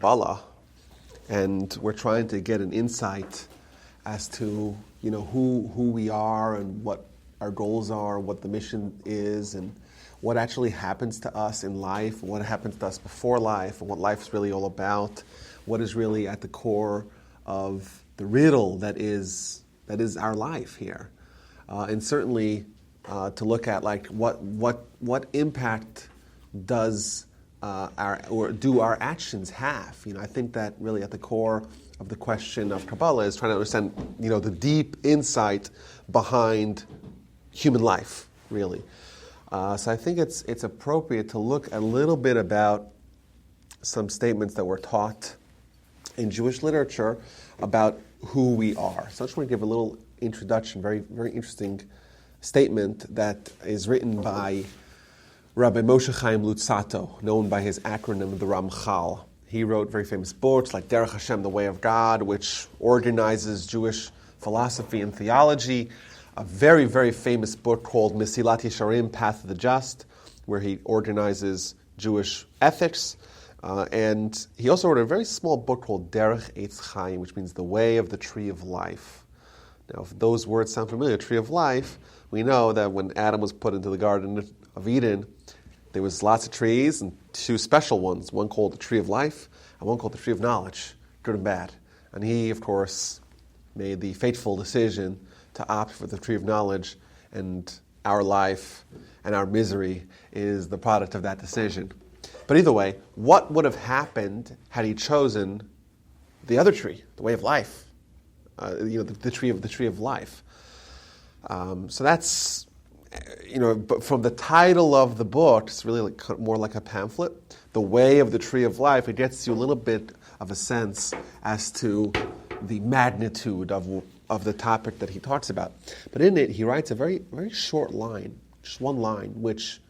Kabbalah, and we're trying to get an insight as to who we are and what our goals are, what the mission is, and what actually happens to us in life, what happens to us before life, and what life is really all about, what is really at the core of the riddle that is our life here, and certainly to look at like what impact does our actions have. I think that really at the core of the question of Kabbalah is trying to understand the deep insight behind human life, really. So I think it's appropriate to look a little bit about some statements that were taught in Jewish literature about who we are. So I just want to give a little introduction, very, very interesting statement that is written by Rabbi Moshe Chaim Luzzatto, known by his acronym, the Ramchal. He wrote very famous books like Derech Hashem, the Way of God, which organizes Jewish philosophy and theology. A very, very famous book called Mesilat Yesharim, Path of the Just, where he organizes Jewish ethics. And he also wrote a very small book called derech, eitz, which means the way of the tree of life. Now, if those words sound familiar, tree of life, we know that when Adam was put into the Garden of Eden, there was lots of trees and two special ones, one called the tree of life and one called the tree of knowledge, good and bad. And he, of course, made the fateful decision to opt for the tree of knowledge, and our life and our misery is the product of that decision. But either way, what would have happened had he chosen the other tree, the way of life, the tree of life? So that's, but from the title of the book, it's really more like a pamphlet. The Way of the Tree of Life, it gets you a little bit of a sense as to the magnitude of the topic that he talks about. But in it, he writes a very, very short line, just one line, which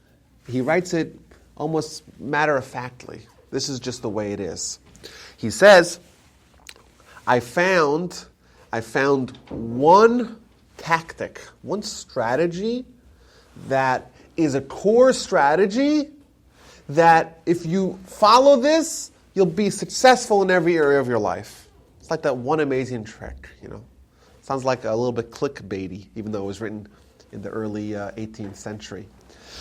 he writes it almost matter-of-factly. This is just the way it is. He says, I found one tactic, one strategy that is a core strategy that if you follow this, you'll be successful in every area of your life. It's like that one amazing trick, Sounds like a little bit clickbaity, even though it was written in the early 18th century.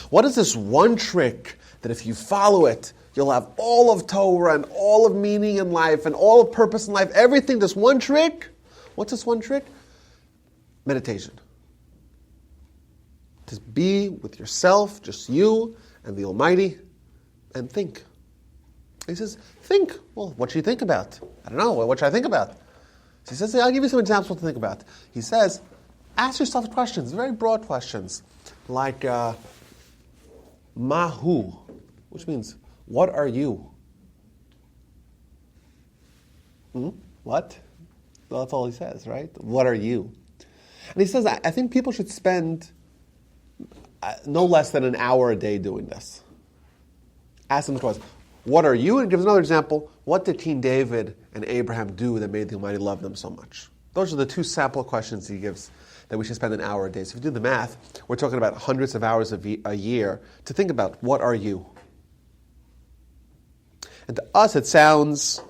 What is this one trick that if you follow it, you'll have all of Torah and all of meaning in life and all of purpose in life, everything, this one trick? What's this one trick? Meditation. Just be with yourself, just you and the Almighty, and think. He says, think. Well, what should you think about? I don't know. What should I think about? So he says, I'll give you some examples to think about. He says, ask yourself questions, very broad questions, like Mahu, which means, what are you? What? Well, that's all he says, right? What are you? And he says, I think people should spend no less than an hour a day doing this. Ask them the question, what are you? And gives another example, what did King David and Abraham do that made the Almighty love them so much? Those are the two sample questions he gives that we should spend an hour a day. So if you do the math, we're talking about hundreds of hours a year to think about, what are you? And to us, it sounds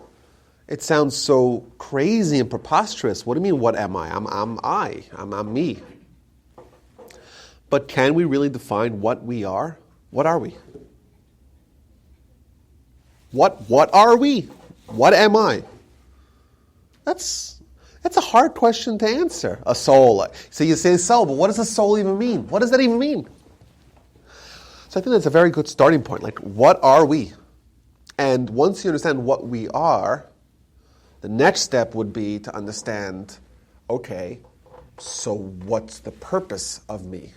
so crazy and preposterous. What do you mean, what am I? I'm me. But can we really define what we are? What are we? What are we? What am I? That's a hard question to answer. A soul. So you say soul, but what does a soul even mean? What does that even mean? So I think that's a very good starting point. Like, what are we? And once you understand what we are, the next step would be to understand, okay, so what's the purpose of me?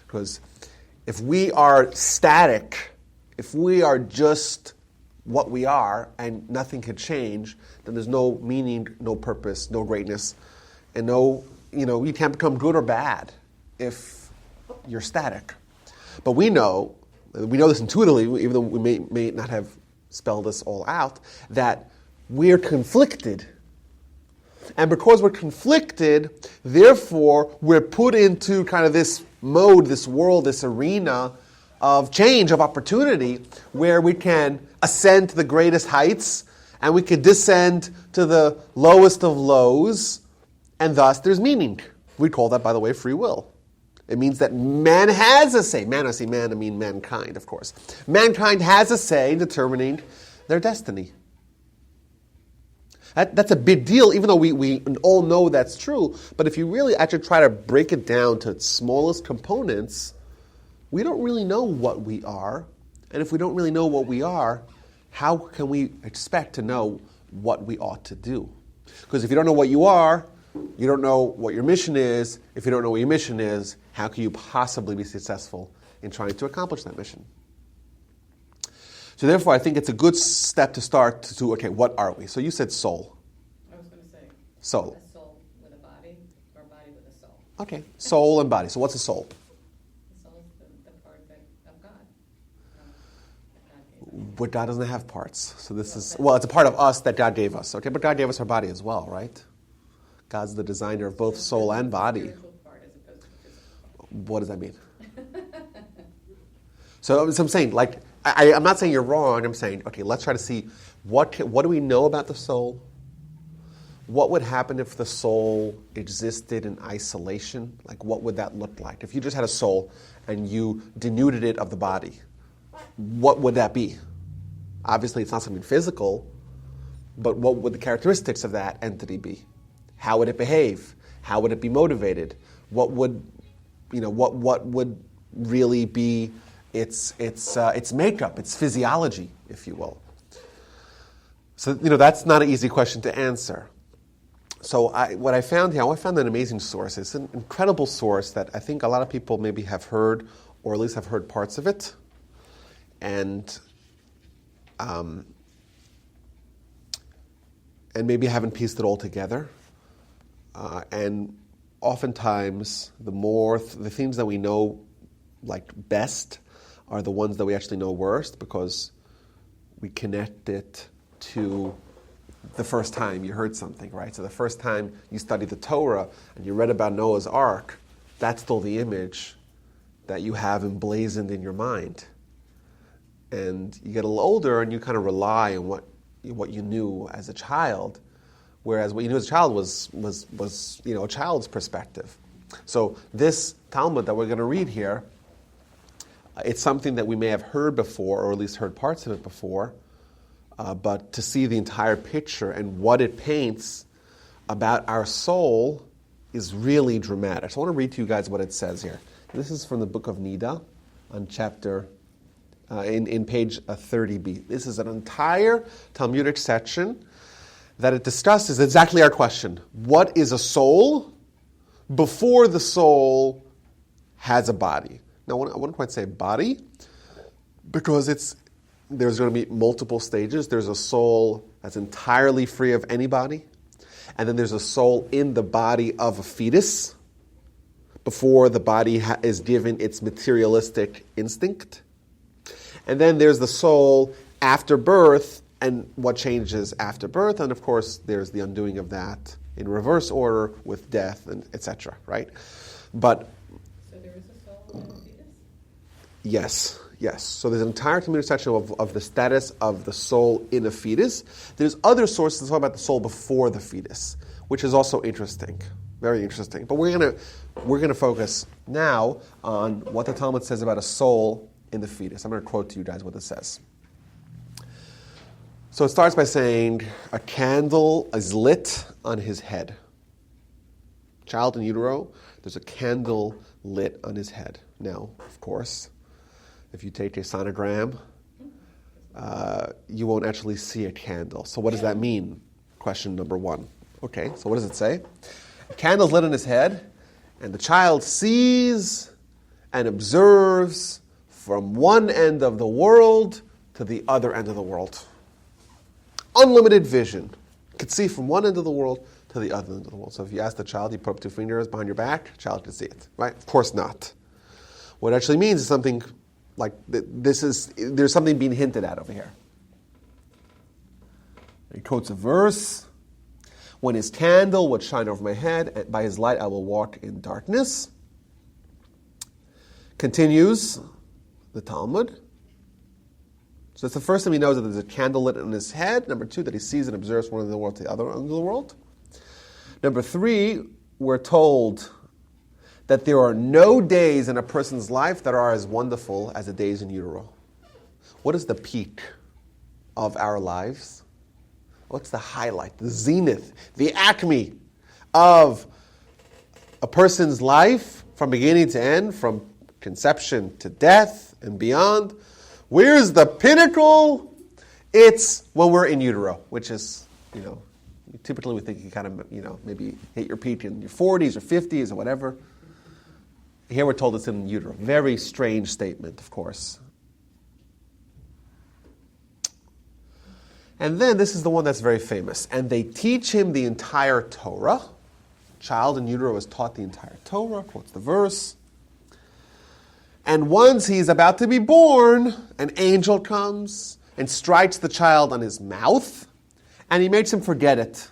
Because if we are static, if we are just what we are and nothing can change, then there's no meaning, no purpose, no greatness, and you can't become good or bad if you're static. But we know this intuitively, even though we may not have spelled this all out, that we're conflicted. And because we're conflicted, therefore we're put into kind of this mode, this world, this arena of change, of opportunity, where we can ascend to the greatest heights and we could descend to the lowest of lows, and thus there's meaning. We call that, by the way, free will. It means that man has a say. Man, I say man, I mean mankind, of course. Mankind has a say in determining their destiny. That's a big deal, even though we all know that's true. But if you really actually try to break it down to its smallest components, we don't really know what we are. And if we don't really know what we are, how can we expect to know what we ought to do? Because if you don't know what you are, you don't know what your mission is. If you don't know what your mission is, how can you possibly be successful in trying to accomplish that mission? So therefore, I think it's a good step to start to, okay, what are we? So you said soul. I was going to say soul. A soul with a body or a body with a soul. Okay, soul and body. So what's a soul? The soul is the part of God. That God gave us. But God doesn't have parts. So this is, it's a part of us that God gave us. Okay, but God gave us our body as well, right? God's the designer of both soul and body. Part as opposed to physical. What does that mean? So I'm saying, like, I'm not saying you're wrong. I'm saying, okay, let's try to see what do we know about the soul? What would happen if the soul existed in isolation? Like, what would that look like? If you just had a soul and you denuded it of the body, what would that be? Obviously, it's not something physical, but what would the characteristics of that entity be? How would it behave? How would it be motivated? What would really be its makeup, its physiology, if you will? So that's not an easy question to answer. So what I found here, I found an amazing source. It's an incredible source that I think a lot of people maybe have heard, or at least have heard parts of it, and maybe haven't pieced it all together. And oftentimes, the things that we know like best are the ones that we actually know worst, because we connect it to the first time you heard something, right? So the first time you studied the Torah and you read about Noah's Ark, that's still the image that you have emblazoned in your mind. And you get a little older and you kind of rely on what you knew as a child, whereas what you knew as a child was a child's perspective. So this Talmud that we're going to read here, it's something that we may have heard before, or at least heard parts of it before, but to see the entire picture and what it paints about our soul is really dramatic. So I want to read to you guys what it says here. This is from the book of Nida, on chapter, in page 30b. This is an entire Talmudic section that it discusses exactly our question. What is a soul before the soul has a body? Now, I wouldn't quite say body, because there's going to be multiple stages. There's a soul that's entirely free of any body, and then there's a soul in the body of a fetus before the body is given its materialistic instinct. And then there's the soul after birth, and what changes after birth, and of course there's the undoing of that in reverse order with death and etc. Right? But so there is a soul in a fetus? Yes. So there's an entire community section of the status of the soul in a fetus. There's other sources that talk about the soul before the fetus, which is also interesting, very interesting. But we're gonna focus now on what the Talmud says about a soul in the fetus. I'm going to quote to you guys what it says. So it starts by saying, a candle is lit on his head. Child in utero, there's a candle lit on his head. Now, of course, if you take a sonogram, you won't actually see a candle. So what does that mean? Question number one. Okay, so what does it say? A candle's lit on his head, and the child sees and observes from one end of the world to the other end of the world. Unlimited vision. You could see from one end of the world to the other end of the world. So if you ask the child, you put up 2 fingers behind your back, the child can see it, right? Of course not. What it actually means is something like there's something being hinted at over here. He quotes a verse. When his candle would shine over my head, and by his light I will walk in darkness. Continues the Talmud. So that's the first time he knows that there's a candle lit in his head. Number 2, that he sees and observes one end of the world to the other end of the world. Number 3, we're told that there are no days in a person's life that are as wonderful as the days in utero. What is the peak of our lives? What's the highlight, the zenith, the acme of a person's life from beginning to end, from conception to death and beyond? Where's the pinnacle? It's when we're in utero, which is, typically we think you kind of, maybe hit your peak in your 40s or 50s or whatever. Here we're told it's in utero. Very strange statement, of course. And then this is the one that's very famous. And they teach him the entire Torah. Child in utero is taught the entire Torah, quotes the verse. And once he's about to be born, an angel comes and strikes the child on his mouth, and he makes him forget it.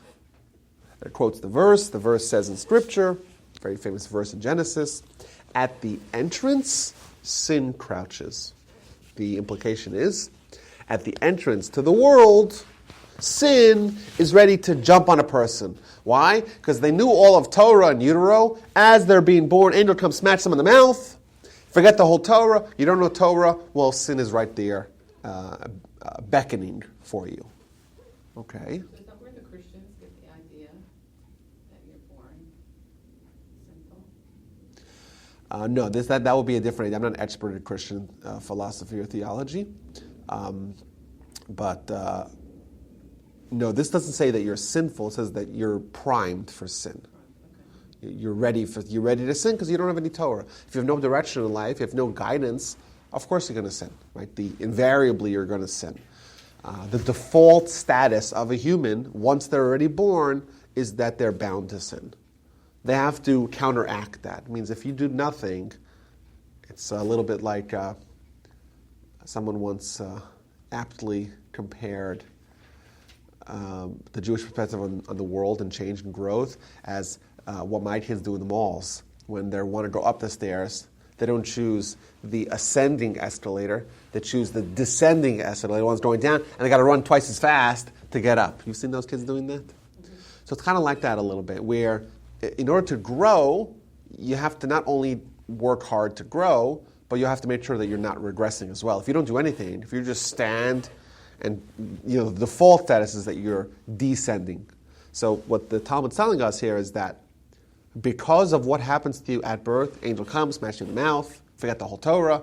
It quotes the verse. The verse says in Scripture, very famous verse in Genesis, at the entrance, sin crouches. The implication is, at the entrance to the world, sin is ready to jump on a person. Why? Because they knew all of Torah in utero. As they're being born, angel comes, smash them in the mouth. Forget the whole Torah. You don't know Torah. Well, sin is right there, beckoning for you. Okay. So is that where the Christians get the idea that you're born sinful? No, that would be a different idea. I'm not an expert in Christian philosophy or theology. But no, this doesn't say that you're sinful. It says that you're primed for sin. Okay. You're ready to sin because you don't have any Torah. If you have no direction in life, you have no guidance, of course you're going to sin. Right? Invariably you're going to sin. The default status of a human, once they're already born, is that they're bound to sin. They have to counteract that. It means if you do nothing, it's a little bit like someone once aptly compared the Jewish perspective on the world and change and growth as what my kids do in the malls. When they want to go up the stairs, they don't choose the ascending escalator, they choose the descending escalator, the one's going down, and they got to run twice as fast to get up. You've seen those kids doing that? Mm-hmm. So it's kind of like that a little bit, where in order to grow, you have to not only work hard to grow, but you have to make sure that you're not regressing as well. If you don't do anything, if you just stand and the default status is that you're descending. So what the Talmud's telling us here is that because of what happens to you at birth, angel comes, smash you in the mouth, forget the whole Torah,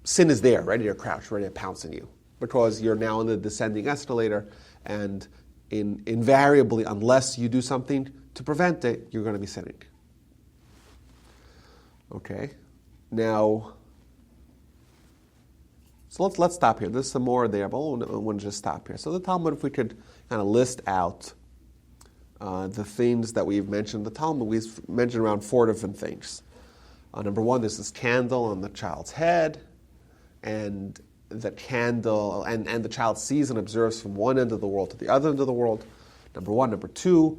sin is there, ready to crouch, ready to pounce on you. Because you're now in the descending escalator, and invariably, unless you do something to prevent it, you're going to be sinning. Okay? Now, so let's stop here. There's some more there, but I want to just stop here. So the Talmud, if we could kind of list out the things that we've mentioned. The Talmud, we've mentioned around 4 different things. Number 1, there's this candle on the child's head, and the candle, and the child sees and observes from one end of the world to the other end of the world. Number 1. Number 2,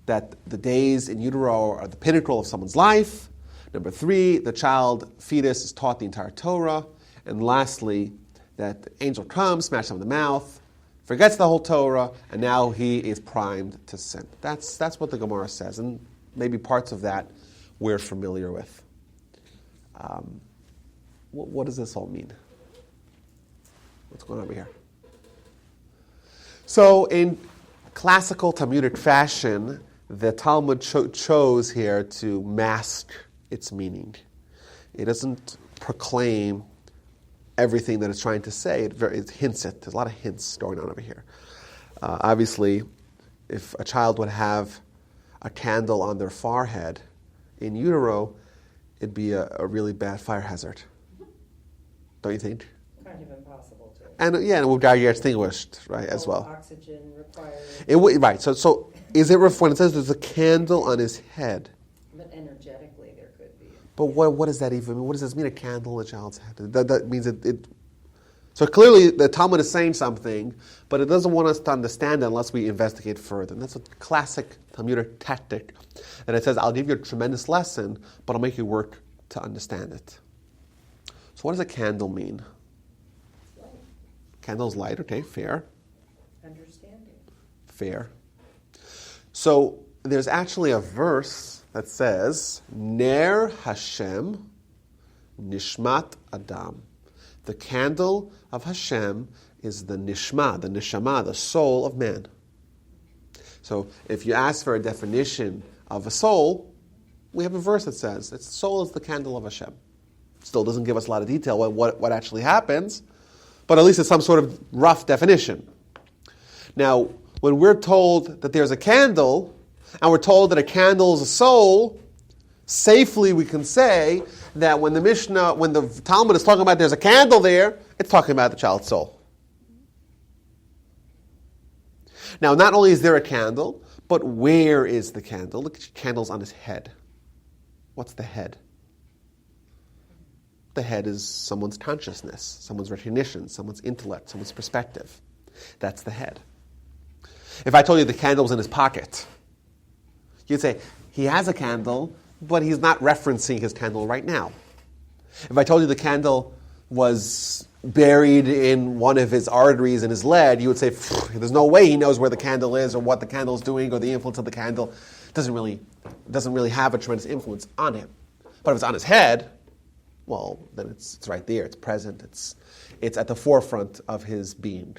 that the days in utero are the pinnacle of someone's life. Number 3, the child fetus is taught the entire Torah. And lastly, that the angel comes, smashes him in the mouth, forgets the whole Torah, and now he is primed to sin. That's what the Gemara says, and maybe parts of that we're familiar with. What does this all mean? What's going on over here? So in classical Talmudic fashion, the Talmud chose here to mask its meaning. It doesn't proclaim everything that it's trying to say. It hints it. There's a lot of hints going on over here. Obviously, if a child would have a candle on their forehead in utero, it'd be a really bad fire hazard. Don't you think? Kind of impossible to. And it would get extinguished, right, as well. Oxygen required. Right. So is it when it says there's a candle on his head? But energetically, there could be. But what does that even mean? What does this mean? A candle on a child's head? That means it. So clearly, the Talmud is saying something, but it doesn't want us to understand it unless we investigate further. And that's a classic Talmudic tactic. And it says, I'll give you a tremendous lesson, but I'll make you work to understand it. So what does a candle mean? Candle's light, okay, fair. Understanding. Fair. So there's actually a verse that says, Ner Hashem Nishmat Adam. The candle of Hashem is the nishma, the neshama, the soul of man. So if you ask for a definition of a soul, we have a verse that says, its soul is the candle of Hashem. Still doesn't give us a lot of detail on what actually happens, but at least it's some sort of rough definition. Now, when we're told that there's a candle, and we're told that a candle is a soul, safely we can say that when the Talmud is talking about there's a candle there, it's talking about the child's soul. Now, not only is there a candle, but where is the candle? Look, the candle's on his head. What's the head? The head is someone's consciousness, someone's recognition, someone's intellect, someone's perspective. That's the head. If I told you the candle was in his pocket, you'd say, he has a candle, but he's not referencing his candle right now. If I told you the candle was buried in one of his arteries in his leg, you would say, there's no way he knows where the candle is or what the candle is doing or the influence of the candle. Doesn't really have a tremendous influence on him. But if it's on his head, well, then it's right there. It's present. It's at the forefront of his being.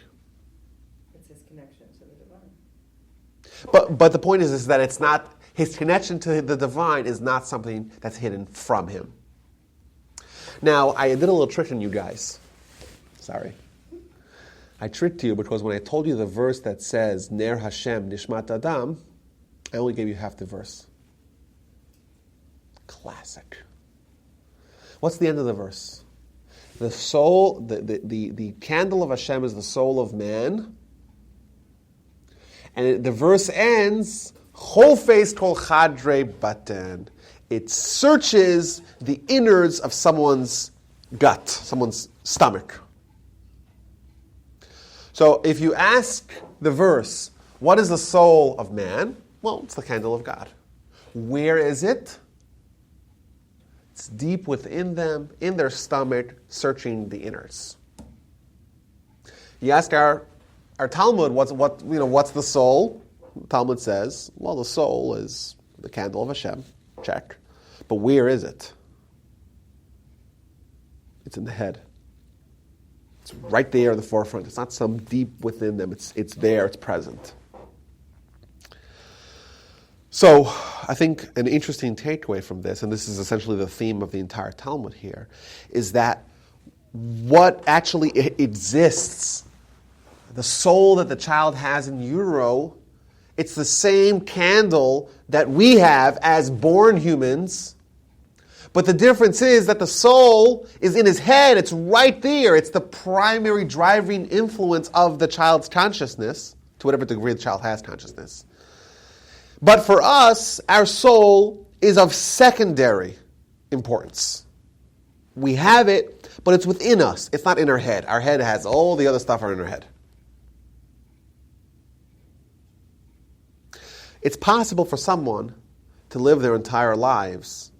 It's his connection to the divine. But the point is that it's not his connection to the divine is not something that's hidden from him. Now, I did a little trick on you guys. Sorry. I tricked you because when I told you the verse that says Ner Hashem Nishmat Adam, I only gave you half the verse. Classic. What's the end of the verse? The soul, the candle of Hashem is the soul of man. And the verse ends, Chofes kol chadrei baten. It searches the innards of someone's gut, someone's stomach. So if you ask the verse, what is the soul of man? Well, it's the candle of God. Where is it? It's deep within them, in their stomach, searching the innards. You ask our Talmud, what's the soul? The Talmud says, well, the soul is the candle of Hashem. Check. But where is it? It's in the head. It's right there in the forefront. It's not some deep within them. It's there. It's present. So I think an interesting takeaway from this, and this is essentially the theme of the entire Talmud here, is that what actually exists, the soul that the child has in utero, it's the same candle that we have as born humans. But the difference is that the soul is in his head. It's right there. It's the primary driving influence of the child's consciousness, to whatever degree the child has consciousness. But for us, our soul is of secondary importance. We have it, but it's within us. It's not in our head. Our head has all the other stuff in our head. It's possible for someone to live their entire lives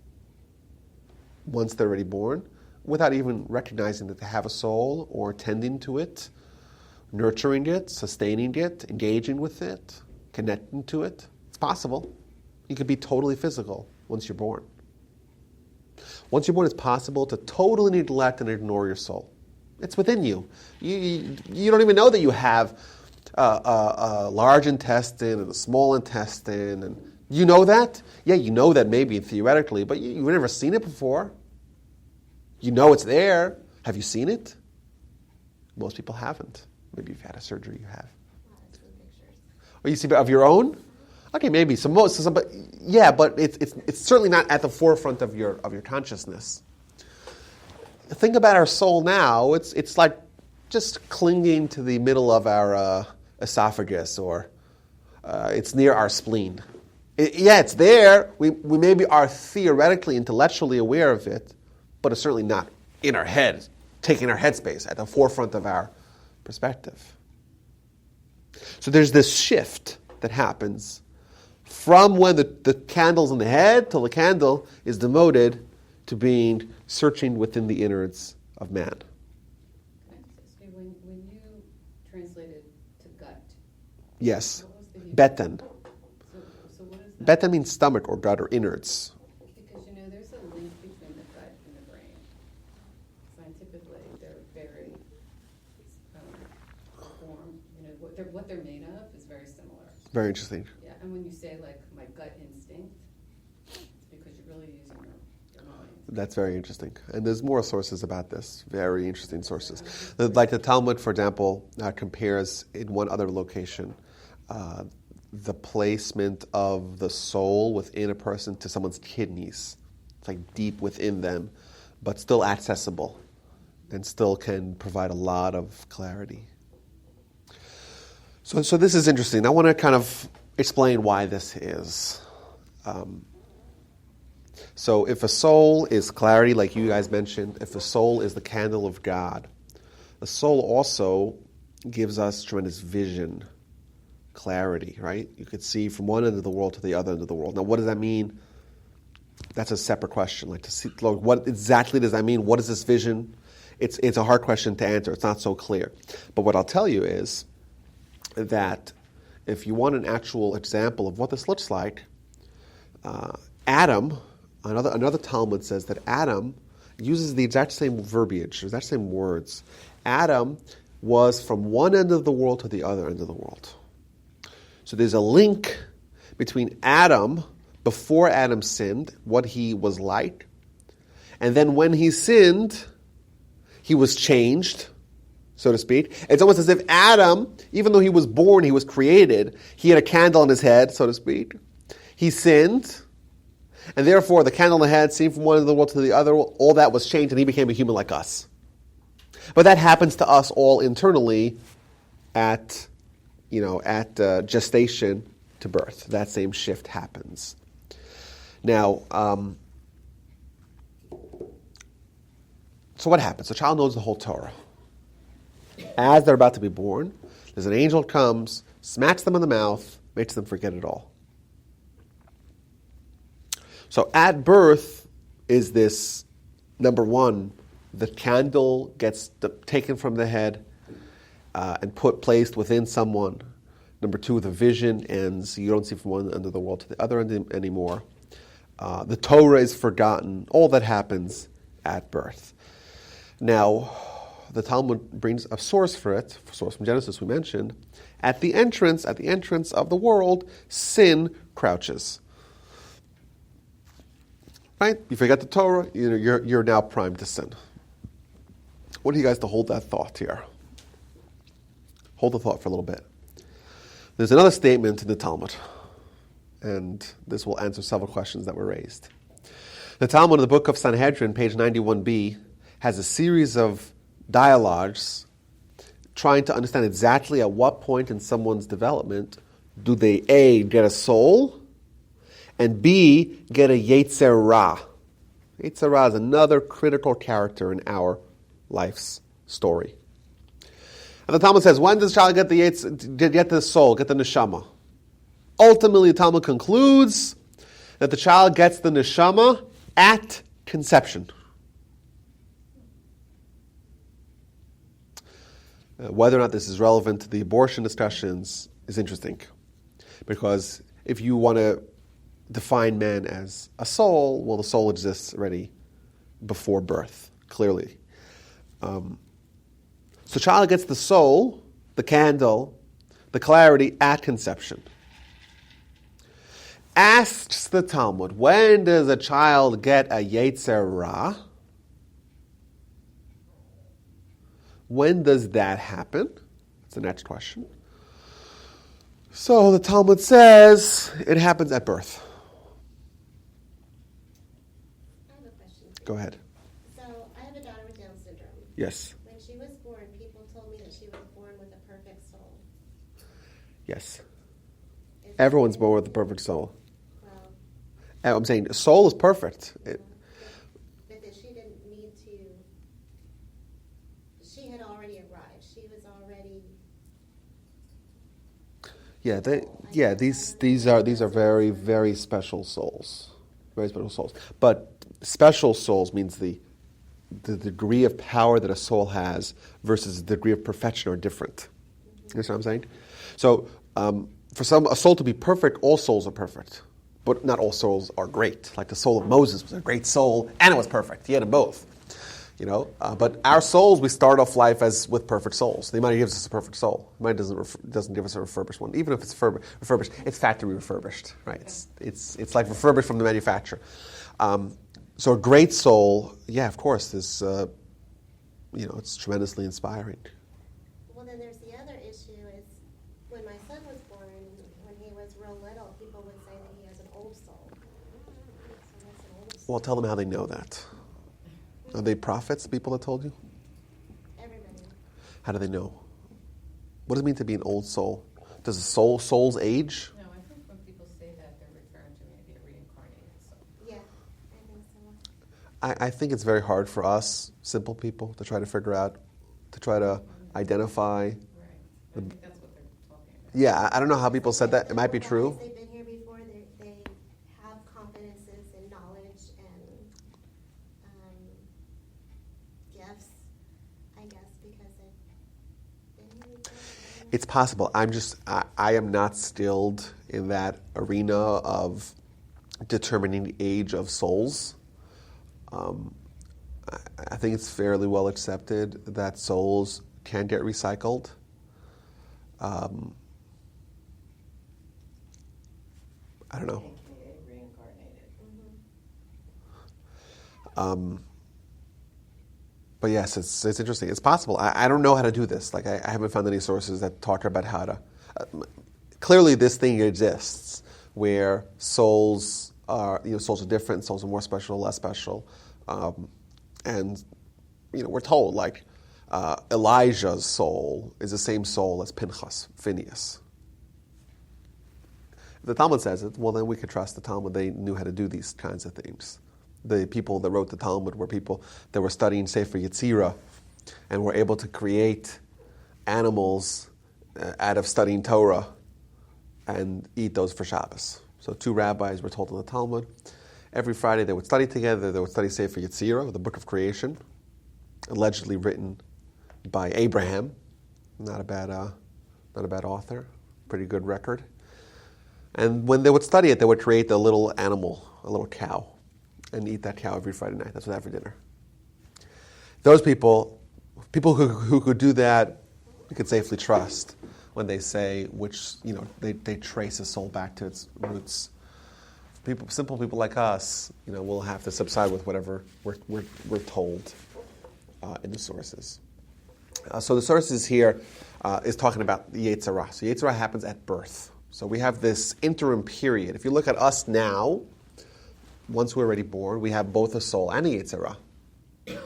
once they're already born without even recognizing that they have a soul or tending to it, nurturing it, sustaining it, engaging with it, connecting to it. It's possible. You could be totally physical once you're born. Once you're born, it's possible to totally neglect and ignore your soul. It's within you. You don't even know that you have a large intestine and a small intestine. And you know that? Yeah, you know that maybe theoretically, but you've never seen it before. You know it's there. Have you seen it? Most people haven't. Maybe you've had a surgery, you have. Oh, you see of your own? Okay, maybe but it's certainly not at the forefront of your consciousness. Think about our soul now. It's like just clinging to the middle of our esophagus, or it's near our spleen. It's there. We maybe are theoretically, intellectually aware of it, but it's certainly not in our head, taking our headspace at the forefront of our perspective. So there's this shift that happens from when the candle's in the head till the candle is demoted to being searching within the innards of man. When you Yes. What was the Hebrew? Beten. So what is that? Beten means stomach or gut or innards. Because there's a link between the gut and the brain. Scientifically, they're very formed. What they're made of is very similar. Very interesting. Yeah, and when you say like my gut instinct, it's because you're really using your mind. That's very interesting. And there's more sources about this. Very interesting sources. Like the Talmud, for example, compares in one other location the placement of the soul within a person to someone's kidneys. It's like deep within them, but still accessible and still can provide a lot of clarity. So this is interesting. I want to kind of explain why this is. So if a soul is clarity, like you guys mentioned, if the soul is the candle of God, the soul also gives us tremendous vision, clarity, right? You could see from one end of the world to the other end of the world. Now, what does that mean? That's a separate question. Like to see, like, what exactly does that mean? What is this vision? It's a hard question to answer. It's not so clear. But what I'll tell you is that if you want an actual example of what this looks like, Adam, another Talmud says that Adam uses the exact same verbiage, the exact same words. Adam was from one end of the world to the other end of the world. So there's a link between Adam, before Adam sinned, what he was like, and then when he sinned, he was changed, so to speak. It's almost as if Adam, even though he was born, he was created, he had a candle on his head, so to speak. He sinned, and therefore the candle on the head, seen from one end of the world to the other, all that was changed, and he became a human like us. But that happens to us all internally at gestation to birth. That same shift happens. Now, so what happens? The child knows the whole Torah. As they're about to be born, there's an angel comes, smacks them on the mouth, makes them forget it all. So at birth is this, number one, the candle gets taken from the head and placed within someone. Number two, the vision ends. You don't see from one end of the world to the other end anymore. The Torah is forgotten. All that happens at birth. Now, the Talmud brings a source for it, a source from Genesis we mentioned. At the entrance of the world, sin crouches. Right? You forget the Torah, you're now primed to sin. What do you guys to hold that thought here? Hold the thought for a little bit. There's another statement in the Talmud, and this will answer several questions that were raised. The Talmud in the book of Sanhedrin, page 91b, has a series of dialogues trying to understand exactly at what point in someone's development do they A, get a soul, and B, get a yetzer ra. Yetzer ra is another critical character in our life's story. And the Talmud says, when does the child get the soul, get the neshama? Ultimately, the Talmud concludes that the child gets the neshama at conception. Whether or not this is relevant to the abortion discussions is interesting. Because if you want to define man as a soul, well, the soul exists already before birth, clearly. So child gets the soul, the candle, the clarity at conception. Asks the Talmud, when does a child get a yetzer ra? When does that happen? That's the next question. So the Talmud says it happens at birth. I have a question. Go ahead. So I have a daughter with Down syndrome. Yes. When she was born, people told me that she was born with a perfect soul. Yes. Everyone's born with a perfect soul. Well, I'm saying soul is perfect. but that she didn't need to. She had already arrived. She was already. These are very, very special souls. Very special souls. But special souls means the degree of power that a soul has versus the degree of perfection are different. You understand what I'm saying? So For a soul to be perfect, all souls are perfect. But not all souls are great. Like the soul of Moses was a great soul, and it was perfect. He had them both. But our souls, we start off life with perfect souls. The Almighty gives us a perfect soul. The Almighty doesn't give us a refurbished one. Even if it's refurbished, it's factory refurbished, right? It's like refurbished from the manufacturer. So a great soul, yeah, of course, is it's tremendously inspiring. Well, then there's the other issue is when my son was born, when he was real little, people would say that he has an old soul. So that's an old soul. Well, tell them how they know that. Are they prophets, people that told you? Everybody. How do they know? What does it mean to be an old soul? Does souls age? No, I think when people say that, they're referring to maybe a reincarnated soul. Yeah, I think so. I think it's very hard for us, simple people, to try to figure out, to try to identify. Right. I think that's what they're talking about. Yeah, I don't know how people said that. It might be true. They've been here before. They have confidences and knowledge and gifts, I guess, because they've been here before. It's possible. I am not skilled in that arena of determining the age of souls. I think it's fairly well accepted that souls can get recycled. I don't know. AKA reincarnated. But yes, it's interesting. It's possible. I don't know how to do this. Like I haven't found any sources that talk about how to. Clearly, this thing exists where souls are different. Souls are more special, less special, and we're told like Elijah's soul is the same soul as Phineas. If the Talmud says it, well, then we could trust the Talmud. They knew how to do these kinds of things. The people that wrote the Talmud were people that were studying Sefer Yetzirah and were able to create animals out of studying Torah and eat those for Shabbos. So two rabbis were told in the Talmud. Every Friday they would study together. They would study Sefer Yetzirah, the book of creation, allegedly written by Abraham. Not a bad author. Pretty good record. And when they would study it, they would create a little animal, a little cow, and eat that cow every Friday night. That's what they had for dinner. Those people who could do that, we could safely trust when they say they trace a soul back to its roots. Simple people like us, will have to subside with whatever we're told in the sources. So the sources here is talking about the Yetzer Hara. So Yetzer Hara happens at birth. So we have this interim period. If you look at us now, once we're already born, we have both a soul and a Yetzer Hara.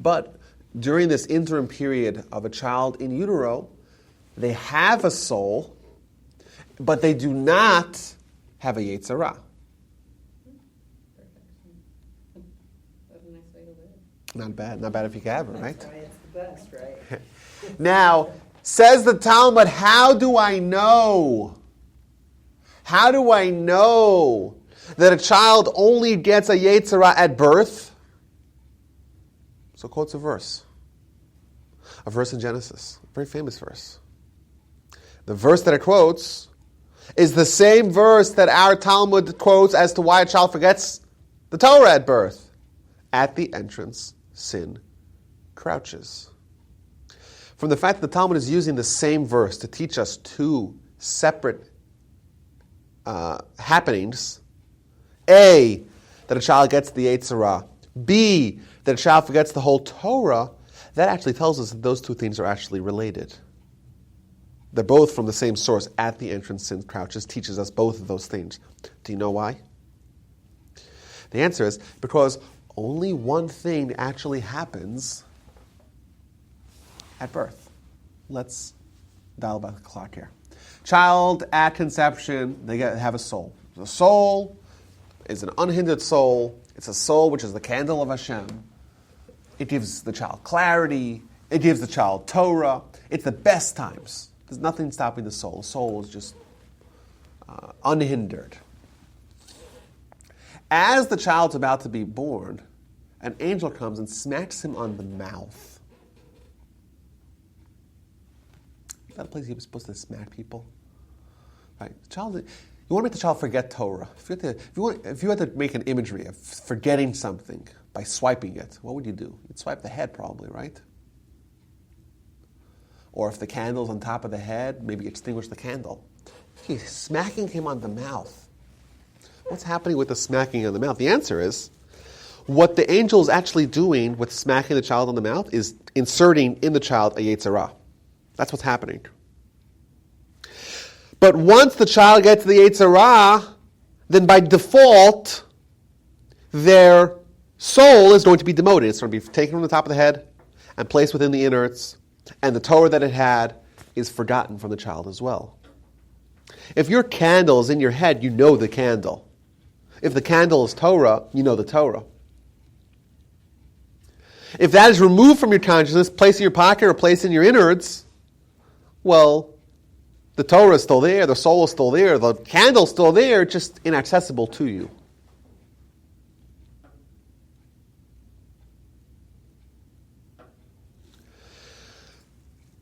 But during this interim period of a child in utero, they have a soul, but they do not have a Yetzer Hara. What a nice way to live. Not bad if you can have it, right? That's why it's the best, right? Now, says the Talmud, how do I know? How do I know that a child only gets a Yetzer Hara at birth? So quotes a verse in Genesis, a very famous verse. The verse that it quotes is the same verse that our Talmud quotes as to why a child forgets the Torah at birth. At the entrance, sin crouches. From the fact that the Talmud is using the same verse to teach us two separate happenings, A, that a child gets the Yetzer Hara, B, that a child forgets the whole Torah, that actually tells us that those two things are actually related. They're both from the same source. At the entrance, sin crouches, teaches us both of those things. Do you know why? The answer is because only one thing actually happens at birth. Let's dial back the clock here. Child at conception, they have a soul. The soul is an unhindered soul. It's a soul which is the candle of Hashem. It gives the child clarity. It gives the child Torah. It's the best times. There's nothing stopping the soul. The soul is just unhindered. As the child's about to be born, an angel comes and smacks him on the mouth. Is that a place he was supposed to smack people? Right? You want to make the child forget Torah. If you had to make an imagery of forgetting something by swiping it, what would you do? You'd swipe the head probably, right? Or if the candle's on top of the head, maybe extinguish the candle. He's smacking him on the mouth. What's happening with the smacking on the mouth? The answer is, what the angel is actually doing with smacking the child on the mouth is inserting in the child a yetzer hara. That's what's happening. But once the child gets the yetzer hara, then by default, their soul is going to be demoted. It's going to be taken from the top of the head and placed within the innards, and the Torah that it had is forgotten from the child as well. If your candle is in your head, you know the candle. If the candle is Torah, you know the Torah. If that is removed from your consciousness, placed in your pocket or placed in your innards, well, the Torah is still there, the soul is still there, the candle is still there, just inaccessible to you.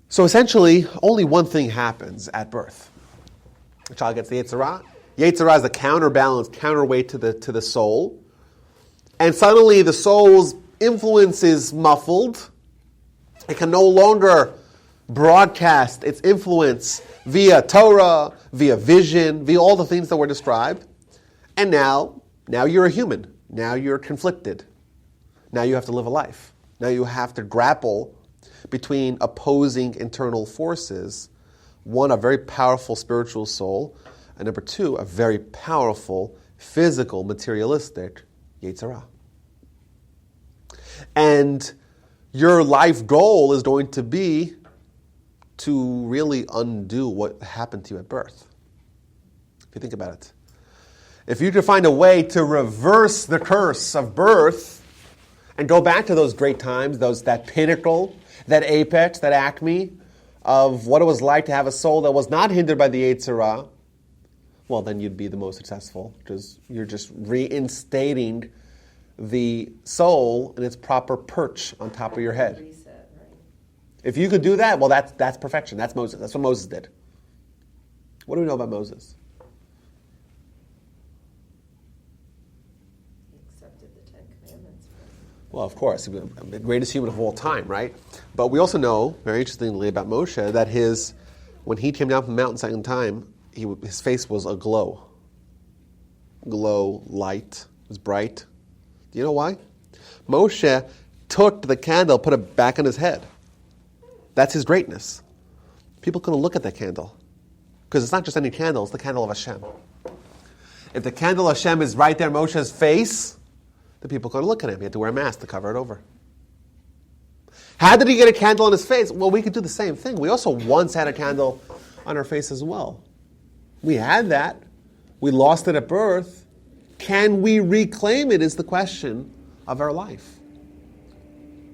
So essentially, only one thing happens at birth. The child gets the yetzer hara. Yetzer hara is the counterbalance, counterweight to the soul. And suddenly the soul's influence is muffled. It can no longer broadcast its influence via Torah, via vision, via all the things that were described. And now you're a human. Now you're conflicted. Now you have to live a life. Now you have to grapple between opposing internal forces. One, a very powerful spiritual soul, and number two, a very powerful physical, materialistic yetzer hara. And your life goal is going to be to really undo what happened to you at birth. If you think about it. If you could find a way to reverse the curse of birth and go back to those great times, that pinnacle, that apex, that acme of what it was like to have a soul that was not hindered by the yetzer hara, well, then you'd be the most successful, because you're just reinstating the soul in its proper perch on top of your head. Reset, right? If you could do that, well, that's perfection. That's Moses. That's what Moses did. What do we know about Moses? He accepted the Ten Commandments. Well, of course, the greatest human of all time, right? But we also know, very interestingly, about Moshe, that when he came down from the mountain second time, his face was aglow. Glow, light, it was bright. Do you know why? Moshe took the candle, put it back on his head. That's his greatness. People couldn't look at that candle. Because it's not just any candle, it's the candle of Hashem. If the candle of Hashem is right there in Moshe's face, the people couldn't look at him. He had to wear a mask to cover it over. How did he get a candle on his face? Well, we could do the same thing. We also once had a candle on our face as well. We had that. We lost it at birth. Can we reclaim it is the question of our life.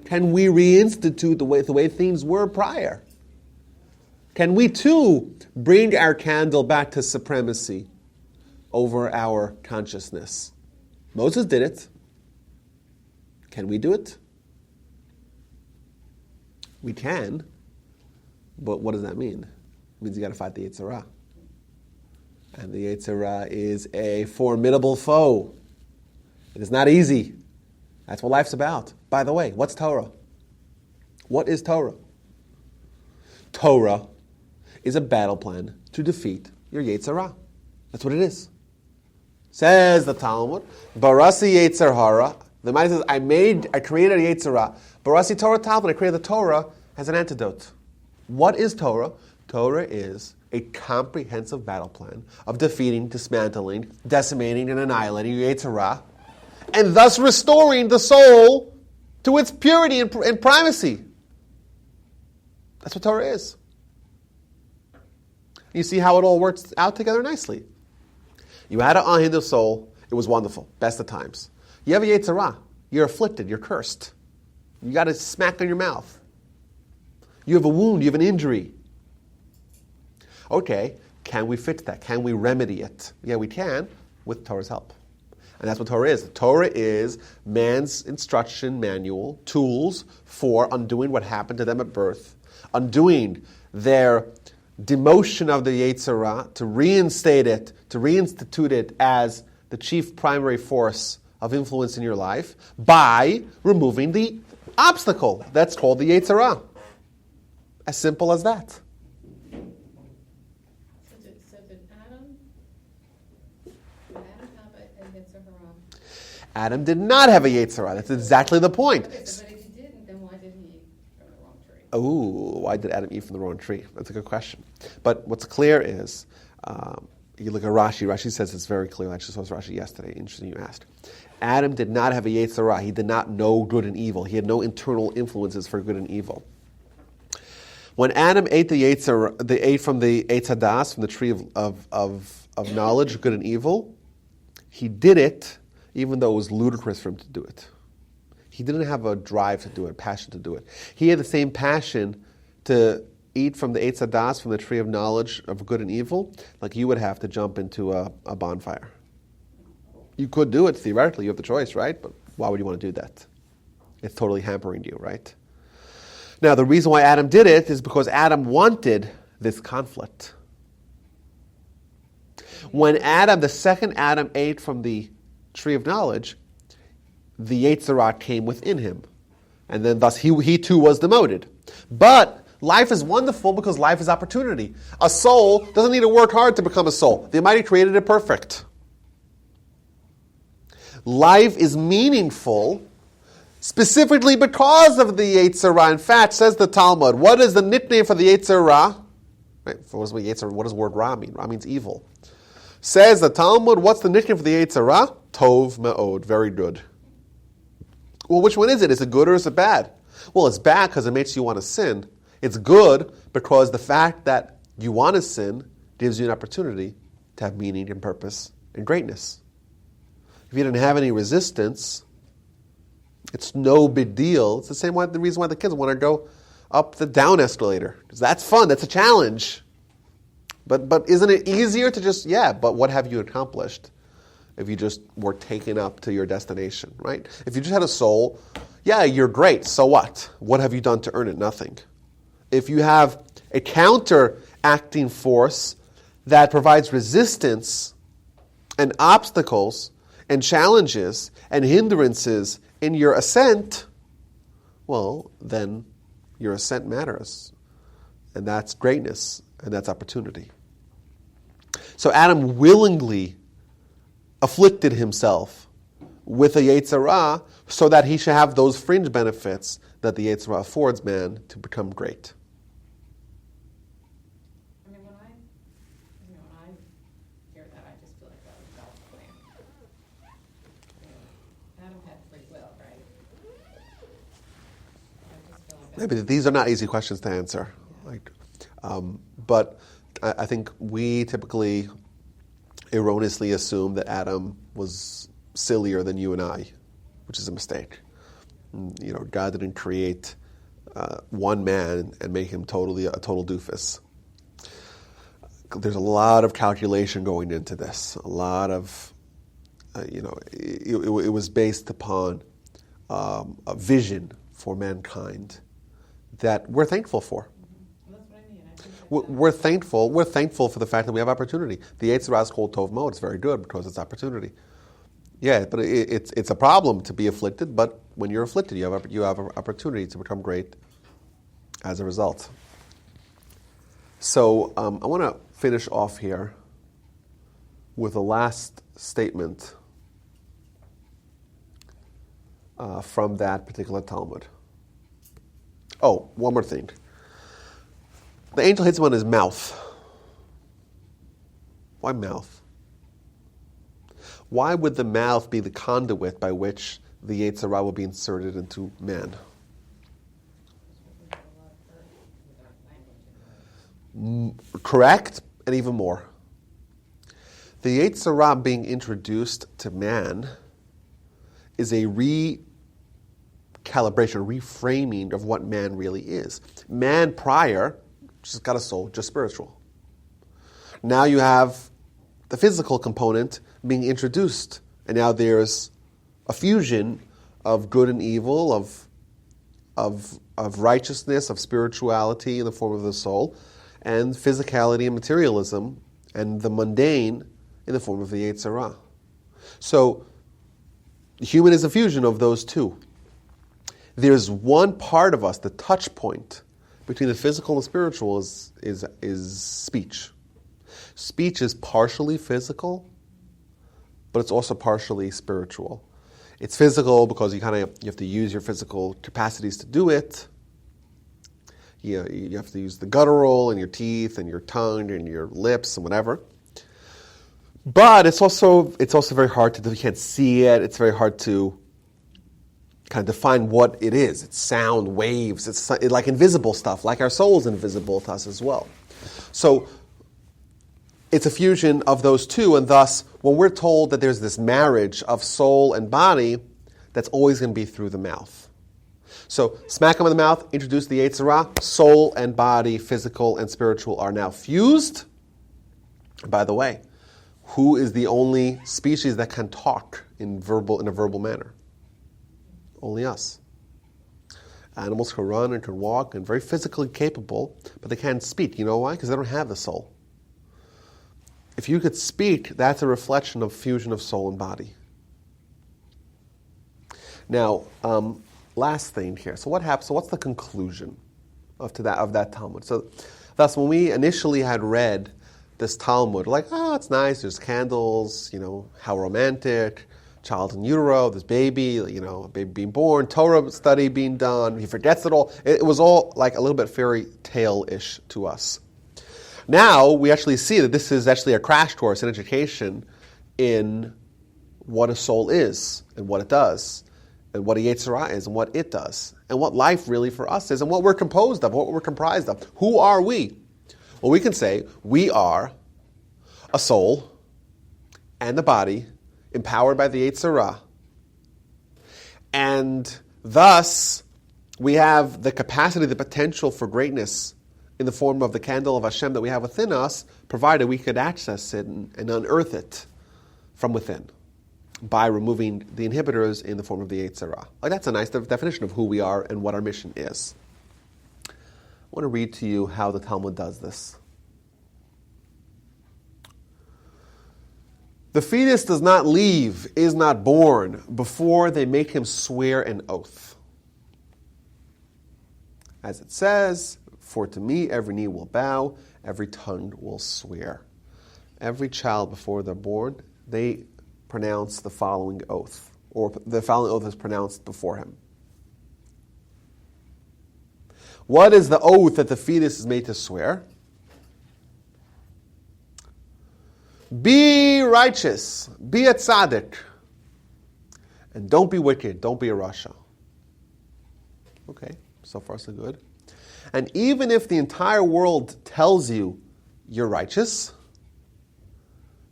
Can we reinstitute the way things were prior? Can we too bring our candle back to supremacy over our consciousness? Moses did it. Can we do it? We can, but what does that mean? It means you got to fight the yetzer hara. And the yetzer hara is a formidable foe. It is not easy. That's what life's about. By the way, what's Torah? What is Torah? Torah is a battle plan to defeat your yetzer hara. That's what it is. Says the Talmud, Barasi yetzer hara. The Gemara says, I created a yetzer hara. Barasi Torah Talmud, I created the Torah as an antidote. What is Torah? Torah is a comprehensive battle plan of defeating, dismantling, decimating, and annihilating your yetzer hara, and thus restoring the soul to its purity and primacy. That's what Torah is. You see how it all works out together nicely. You had an unhindered soul. It was wonderful. Best of times. You have a yetzer hara. You're afflicted. You're cursed. You got a smack on your mouth. You have a wound. You have an injury. Okay, can we fix that? Can we remedy it? Yeah, we can with Torah's help. And that's what Torah is. Torah is man's instruction manual, tools for undoing what happened to them at birth, undoing their demotion of the Yetzer Hara, to reinstate it, to reinstitute it as the chief primary force of influence in your life by removing the obstacle that's called the Yetzer Hara. As simple as that. So did Adam have a Yetzer Hara? Adam did not have a Yetzer Hara. That's exactly the point. Okay, so, but if he didn't, then why did he eat from the wrong tree? Oh, why did Adam eat from the wrong tree? That's a good question. But what's clear is, you look at Rashi. Rashi says it's very clear. I actually saw Rashi yesterday. Interesting you asked. Adam did not have a Yetzer Hara. He did not know good and evil. He had no internal influences for good and evil. When Adam ate the Yetzer, they ate from the eitz hadas, from the tree of knowledge, good and evil, he did it even though it was ludicrous for him to do it. He didn't have a drive to do it, passion to do it. He had the same passion to eat from the eitz hadas, from the tree of knowledge of good and evil, like you would have to jump into a bonfire. You could do it theoretically, you have the choice, right? But why would you want to do that? It's totally hampering you, right? Now, the reason why Adam did it is because Adam wanted this conflict. When the second Adam ate from the tree of knowledge, the Yetzer Hara came within him. And then thus he too was demoted. But life is wonderful because life is opportunity. A soul doesn't need to work hard to become a soul. The Almighty created it perfect. Life is meaningful specifically because of the Yetzer Hara. In fact, says the Talmud, what is the nickname for the Yetzer Hara? Right, what does the word Ra mean? Ra means evil. Says the Talmud, what's the nickname for the Yetzer Hara? Tov Me'od, very good. Well, which one is it? Is it good or is it bad? Well, it's bad because it makes you want to sin. It's good because the fact that you want to sin gives you an opportunity to have meaning and purpose and greatness. If you didn't have any resistance, it's no big deal. It's the reason why the kids want to go up the down escalator. Because that's fun. That's a challenge. But isn't it easier to just, but what have you accomplished if you just were taken up to your destination, right? If you just had a soul, you're great. So what? What have you done to earn it? Nothing. If you have a counteracting force that provides resistance and obstacles and challenges and hindrances in your ascent, well, then your ascent matters. And that's greatness, and that's opportunity. So Adam willingly afflicted himself with a Yetzer Hara so that he should have those fringe benefits that the Yetzer Hara affords man to become great. I mean, when I hear that, I just feel like that was God's plan. Adam had free will, right? I just feel like Maybe these are not easy questions to answer. But I think we typically erroneously assume that Adam was sillier than you and I, which is a mistake. God didn't create one man and make him a total doofus. There's a lot of calculation going into this. A lot of, it was based upon a vision for mankind that we're thankful for. We're thankful for the fact that we have opportunity. The Yetzer Hara is called Tov Me'od. It's very good because it's opportunity. Yeah, but it's a problem to be afflicted. But when you're afflicted, you have an opportunity to become great as a result. So I want to finish off here with a last statement from that particular Talmud. Oh, one more thing. The angel hits him on his mouth. Why mouth? Why would the mouth be the conduit by which the Yetzer Hara will be inserted into man? Correct, and even more. The Yetzer Hara being introduced to man is a recalibration, reframing of what man really is. Man prior just got a soul, just spiritual. Now you have the physical component being introduced, and now there's a fusion of good and evil, of righteousness, of spirituality in the form of the soul, and physicality and materialism, and the mundane in the form of the Yetzer Hara. So, human is a fusion of those two. There's one part of us, the touch point between the physical and spiritual is speech. Speech is partially physical, but it's also partially spiritual. It's physical because you have to use your physical capacities to do it. You have to use the guttural and your teeth and your tongue and your lips and whatever. But it's also very hard to do. You can't see it. It's very hard to kind of define what it is. It's sound, waves. It's like invisible stuff, like our soul is invisible to us as well. So it's a fusion of those two, and thus, when we're told that there's this marriage of soul and body, that's always going to be through the mouth. So, smack him in the mouth, introduce the Yetzer Hara, soul and body, physical and spiritual, are now fused. By the way, who is the only species that can talk in a verbal manner? Only us. Animals can run and can walk and very physically capable, but they can't speak. You know why? Because they don't have the soul. If you could speak, that's a reflection of fusion of soul and body. Now, last thing here. So what happens? So what's the conclusion of that Talmud? So, thus, when we initially had read this Talmud, like, oh, it's nice. There's candles. How romantic. Child in utero. This baby. A baby being born. Torah study being done. He forgets it all. It was all like a little bit fairy tale-ish to us. Now we actually see that this is actually a crash course in education in what a soul is and what it does, and what a Yetzer Hara is and what it does, and what life really for us is, and what we're composed of, what we're comprised of. Who are we? Well, we can say we are a soul and a body empowered by the Yetzer Hara, and thus we have the capacity, the potential for greatness in the form of the candle of Hashem that we have within us, provided we could access it and unearth it from within by removing the inhibitors in the form of the Yetzer Hara. Like, that's a nice definition of who we are and what our mission is. I want to read to you how the Talmud does this. The fetus does not leave, is not born, before they make him swear an oath. As it says, for to me every knee will bow, every tongue will swear. Every child before they're born, they pronounce the following oath, or the following oath is pronounced before him. What is the oath that the fetus is made to swear? Be righteous, be a tzaddik, and don't be wicked, don't be a rasha. Okay, so far so good. And even if the entire world tells you you're righteous,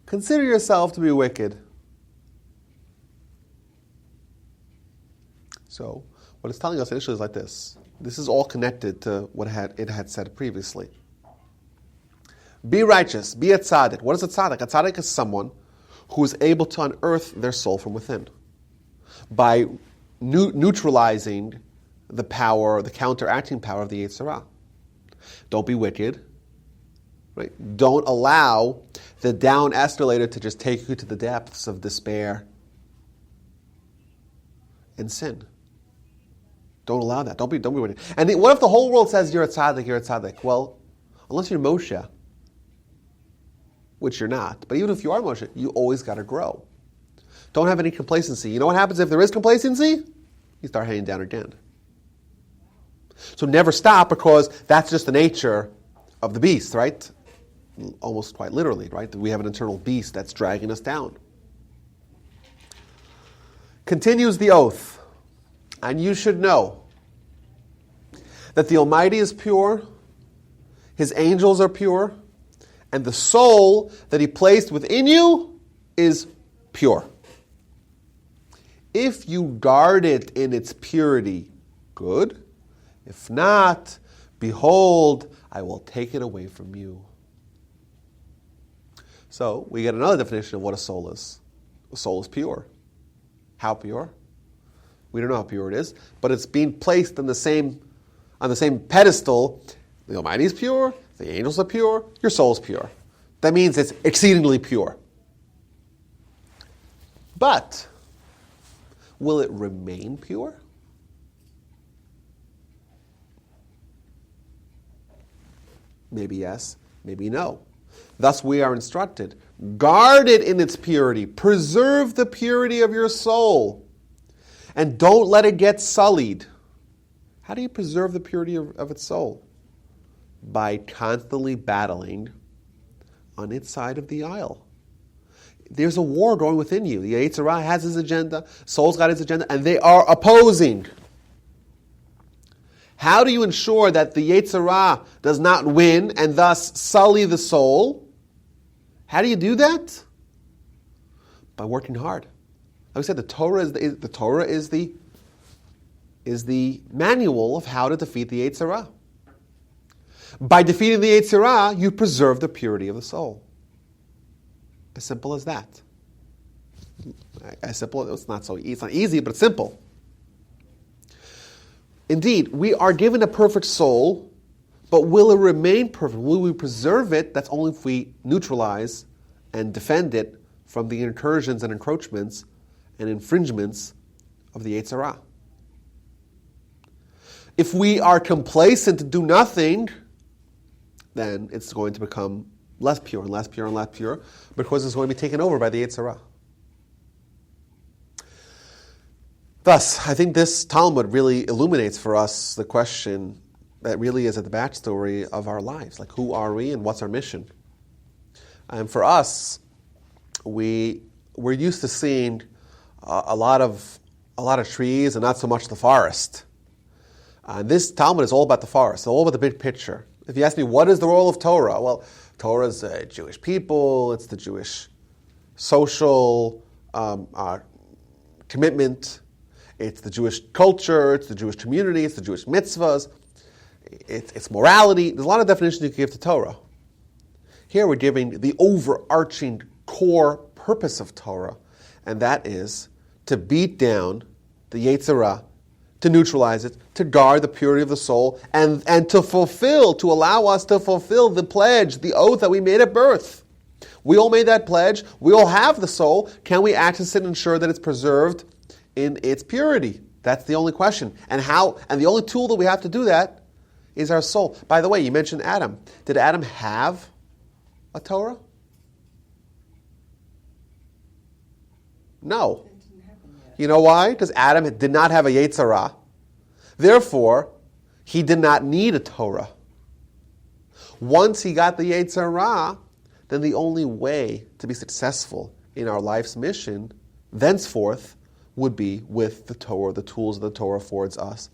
consider yourself to be wicked. So, what it's telling us initially is like this. This is all connected to what it had said previously. Be righteous, be a tzaddik. What is a tzaddik? A tzaddik is someone who is able to unearth their soul from within by neutralizing the power, the counteracting power of the Yetzer Hara. Don't be wicked. Right? Don't allow the down escalator to just take you to the depths of despair and sin. Don't allow that. Don't be wicked. And what if the whole world says you're a tzaddik, you're a tzaddik? Well, unless you're Moshe, which you're not, but even if you are Moshe, you always got to grow. Don't have any complacency. You know what happens if there is complacency? You start hanging down again. So never stop, because that's just the nature of the beast, right? Almost quite literally, right? We have an internal beast that's dragging us down. Continues the oath. And you should know that the Almighty is pure, His angels are pure, and the soul that He placed within you is pure. If you guard it in its purity, good. If not, behold, I will take it away from you. So, we get another definition of what a soul is. A soul is pure. How pure? We don't know how pure it is, but it's being placed on the same pedestal. The Almighty is pure, The angels are pure, your soul's pure. That means it's exceedingly pure. But will it remain pure? Maybe yes, maybe no. Thus we are instructed, guard it in its purity, preserve the purity of your soul, and don't let it get sullied. How do you preserve the purity of its soul? By constantly battling on its side of the aisle. There's a war going within you. The eitz has his agenda, soul's got his agenda, and they are opposing. How do you ensure that the eitz does not win and thus sully the soul? How do you do that? By working hard. Like I said, the Torah is the manual of how to defeat the eitz. By defeating the eitz, you preserve the purity of the soul. As simple as that. As simple, it's not easy, but it's simple. Indeed, we are given a perfect soul, but will it remain perfect? Will we preserve it? That's only if we neutralize and defend it from the incursions and encroachments and infringements of the eitz. If we are complacent to do nothing, then it's going to become less pure and less pure and less pure because it's going to be taken over by the eitz. Thus, I think this Talmud really illuminates for us the question that really is at the backstory of our lives. Like, who are we and what's our mission? And for us, we're used to seeing a lot of trees and not so much the forest. This Talmud is all about the forest, all about the big picture. If you ask me, what is the role of Torah? Well, Torah is the Jewish people, it's the Jewish social commitment, it's the Jewish culture, it's the Jewish community, it's the Jewish mitzvahs, it's morality. There's a lot of definitions you can give to Torah. Here we're giving the overarching core purpose of Torah, and that is to beat down the Yetzirah, to neutralize it, to guard the purity of the soul, and to allow us to fulfill the pledge, the oath that we made at birth. We all made that pledge. We all have the soul. Can we access it and ensure that it's preserved in its purity? That's the only question. And the only tool that we have to do that is our soul. By the way, you mentioned Adam. Did Adam have a Torah? No. You know why? Because Adam did not have a Yetzirah. Therefore, he did not need a Torah. Once he got the Yetzirah, then the only way to be successful in our life's mission, thenceforth, would be with the Torah, the tools that the Torah affords us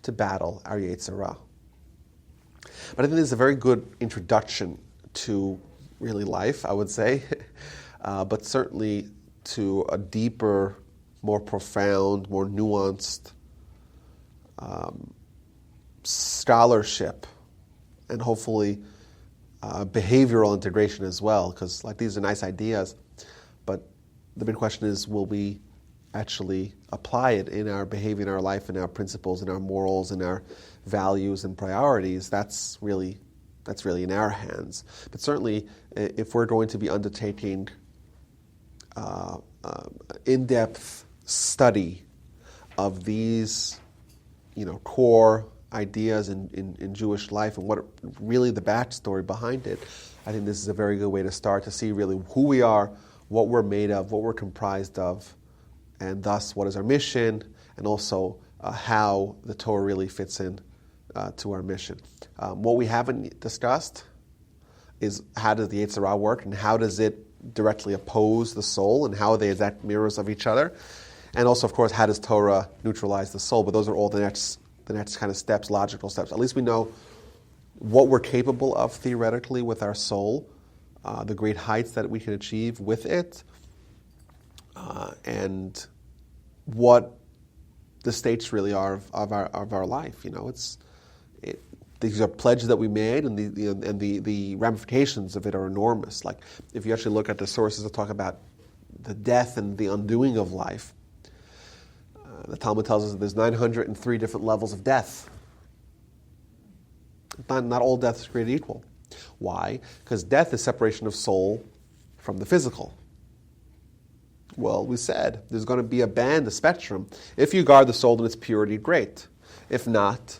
to battle our Yetzirah. But I think this is a very good introduction to really life, I would say, but certainly to a deeper, more profound, more nuanced scholarship, and hopefully behavioral integration as well, because these are nice ideas, but the big question is, will we actually apply it in our behavior, in our life, in our principles, in our morals, in our values and priorities? That's really in our hands. But certainly, if we're going to be undertaking in-depth study of these, core ideas in Jewish life and what really the backstory behind it, I think this is a very good way to start to see really who we are, what we're made of, what we're comprised of, and thus what is our mission, and also how the Torah really fits in to our mission. What we haven't discussed is how does the Yetzirah work, and how does it directly oppose the soul, and how are they exact mirrors of each other, and also, of course, how does Torah neutralize the soul? But those are all the next kind of steps, logical steps. At least we know what we're capable of theoretically with our soul, the great heights that we can achieve with it, and what the stakes really are of our life. These are pledges that we made, and the ramifications of it are enormous. Like, if you actually look at the sources that talk about the death and the undoing of life, the Talmud tells us that there's 903 different levels of death. Not all death is created equal. Why? Because death is separation of soul from the physical. Well, we said there's going to be a band, a spectrum. If you guard the soul in its purity, great. If not,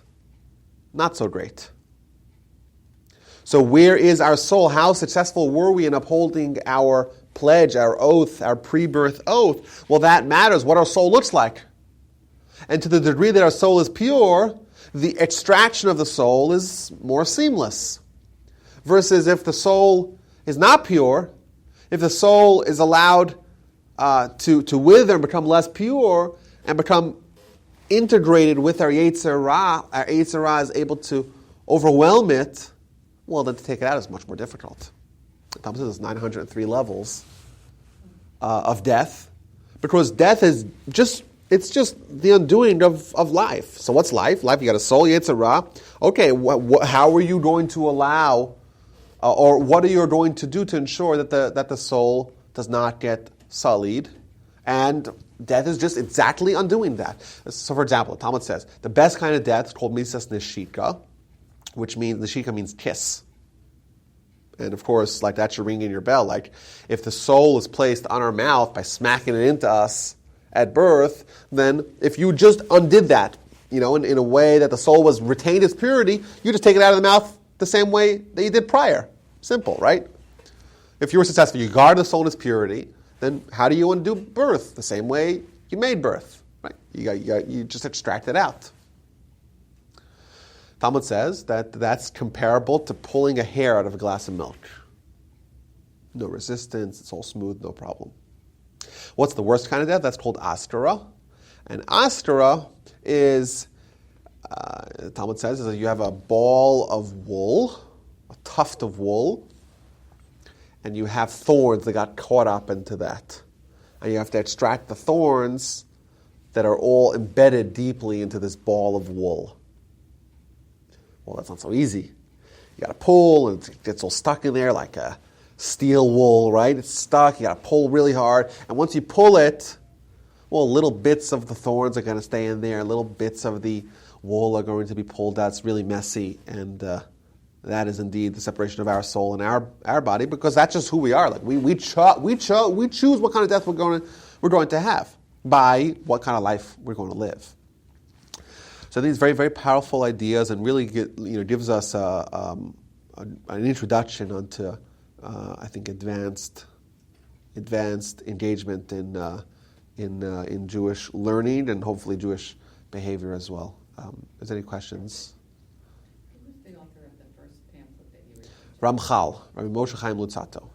not so great. So where is our soul? How successful were we in upholding our pledge, our oath, our pre-birth oath? Well, that matters, what our soul looks like. And to the degree that our soul is pure, the extraction of the soul is more seamless. Versus if the soul is not pure, if the soul is allowed to wither and become less pure and become integrated with our Yetzer Hara is able to overwhelm it, well, then to take it out is much more difficult. The Talmud says there's 903 levels of death, because death is just the undoing of life. So what's life? Life, you got a soul, Yetzer Hara. Okay, how are you going to allow, or what are you going to do to ensure that the soul does not get sullied? And death is just exactly undoing that. So for example, the Talmud says, the best kind of death is called Misas Neshika, which means, Neshika means kiss. And of course, like that should ring in your bell. Like if the soul is placed on our mouth by smacking it into us at birth, then if you just undid that, in a way that the soul was retained its purity, you just take it out of the mouth the same way that you did prior. Simple, right? If you were successful, you guard the soul in its purity, then how do you undo birth? The same way you made birth, right? You just extract it out. Talmud says that that's comparable to pulling a hair out of a glass of milk. No resistance, it's all smooth, no problem. What's the worst kind of death? That's called astara. And astara is, Talmud says, is that you have a ball of wool, a tuft of wool, and you have thorns that got caught up into that. And you have to extract the thorns that are all embedded deeply into this ball of wool. Well, that's not so easy. You got to pull, and it gets all stuck in there like a steel wool, right? It's stuck. You got to pull really hard. And once you pull it, well, little bits of the thorns are going to stay in there. Little bits of the wool are going to be pulled out. It's really messy. And that is indeed the separation of our soul and our body, because that's just who we are. Like we choose what kind of death we're going to have by what kind of life we're going to live. So these very, very powerful ideas, and really gives us an introduction onto I think advanced engagement in Jewish learning and hopefully Jewish behavior as well. Is there any questions? Who was the author of the first pamphlet that you read? Ramchal, Rabbi Moshe Chaim Luzzatto.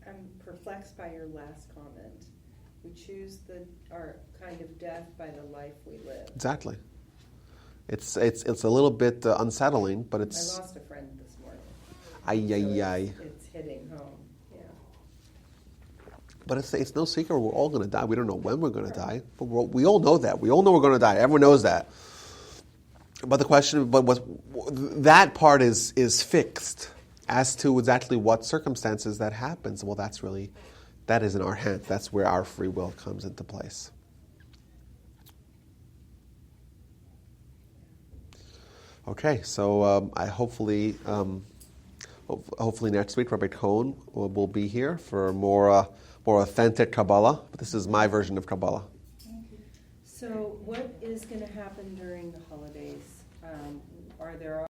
I'm perplexed by your last comment. We choose our kind of death by the life we live. Exactly. It's a little bit unsettling, but it's. I lost a friend this morning. It's hitting home. Yeah. But it's no secret we're all going to die. We don't know when we're going to die, but we all know that. We all know we're going to die. Everyone knows that. But the question, that part is fixed as to exactly what circumstances that happens. Well, that is in our hands. That's where our free will comes into place. Okay, so I hopefully next week Rabbi Cohen will be here for more authentic Kabbalah. But this is my version of Kabbalah. So what is going to happen during the holidays? Are there